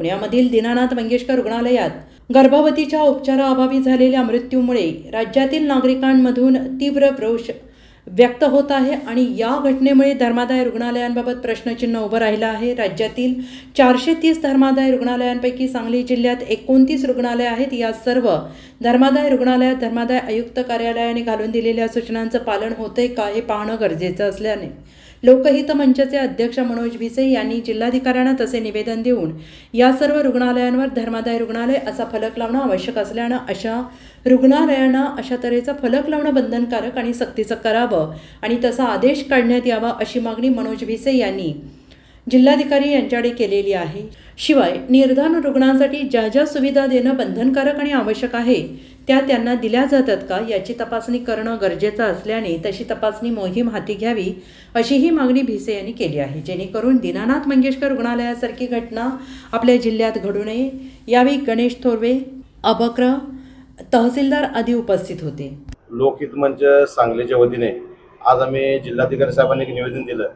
पुण्यामधील दीनानाथ मंगेशकर रुग्णालयात गर्भवतीच्या उपचाराअभावी झालेल्या मृत्यूमुळे राज्यातील नागरिकांमधून तीव्र रोष व्यक्त होत आहे आणि या घटनेमुळे धर्मादाय रुग्णालयांबाबत प्रश्नचिन्ह उभं राहिलं आहे। राज्यातील 430 धर्मादाय रुग्णालयांपैकी सांगली जिल्ह्यात 29 रुग्णालय आहेत। या सर्व धर्मादाय रुग्णालयात धर्मादाय आयुक्त कार्यालयाने घालून दिलेल्या सूचनांचं पालन होते का हे पाहणं गरजेचं असल्याने लोकहित मंचचे अध्यक्ष मनोज भिसे यांनी जिल्हाधिकाऱ्यांना तसे निवेदन देऊन या सर्व रुग्णालयांवर धर्मादाय रुग्णालय असा फलक लावणं आवश्यक असल्यानं अशा रुग्णालयांना अशा तऱ्हेचा फलक लावणं बंधनकारक आणि सक्तीचं करावं आणि तसा आदेश काढण्यात यावा अशी मागणी मनोज भिसे यांनी जिल्हाधिकारी यांच्याकडे केलेली आहे। शिवाय निर्धन रुग्णांसाठी ज्या ज्या सुविधा देणं बंधनकारक आणि आवश्यक आहे त्या त्यांना दिल्या जातात का याची तपासणी करणं गरजेचं असल्याने तशी तपासणी मोहीम हाती घ्यावी अशीही मागणी भिसे यांनी केली आहे, जेणेकरून दीनानाथ मंगेशकर रुग्णालयासारखी घटना आपल्या जिल्ह्यात घडू नये। यावेळी गणेश थोरवे, अबक्र, तहसीलदार आदी उपस्थित होते। लोकहित मंच सांगलीच्या वतीने आज आम्ही जिल्हाधिकारी साहेबांनी एक निवेदन दिलं।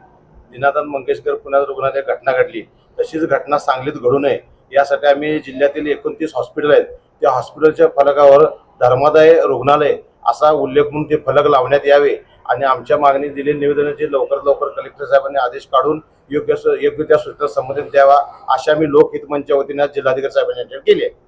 दीनानाथ मंगेशकर पुण्यात रुग्णालयात घटना घडली, तशीच घटना सांगलीत घडू नये यासाठी आम्ही जिल्ह्यातील 29 हॉस्पिटल आहेत त्या हॉस्पिटलच्या फलकावर धर्मादाय रुग्णालय असा उल्लेख म्हणून ते फलक लावण्यात यावे आणि आमच्या मागणी दिलेल्या निवेदनाचे लवकरात लवकर कलेक्टर साहेबांनी आदेश काढून योग्य त्या सूचना संबंधित द्यावा अशा आम्ही लोकहित मंचच्या वतीने जिल्हाधिकारी साहेबांनी केली आहे।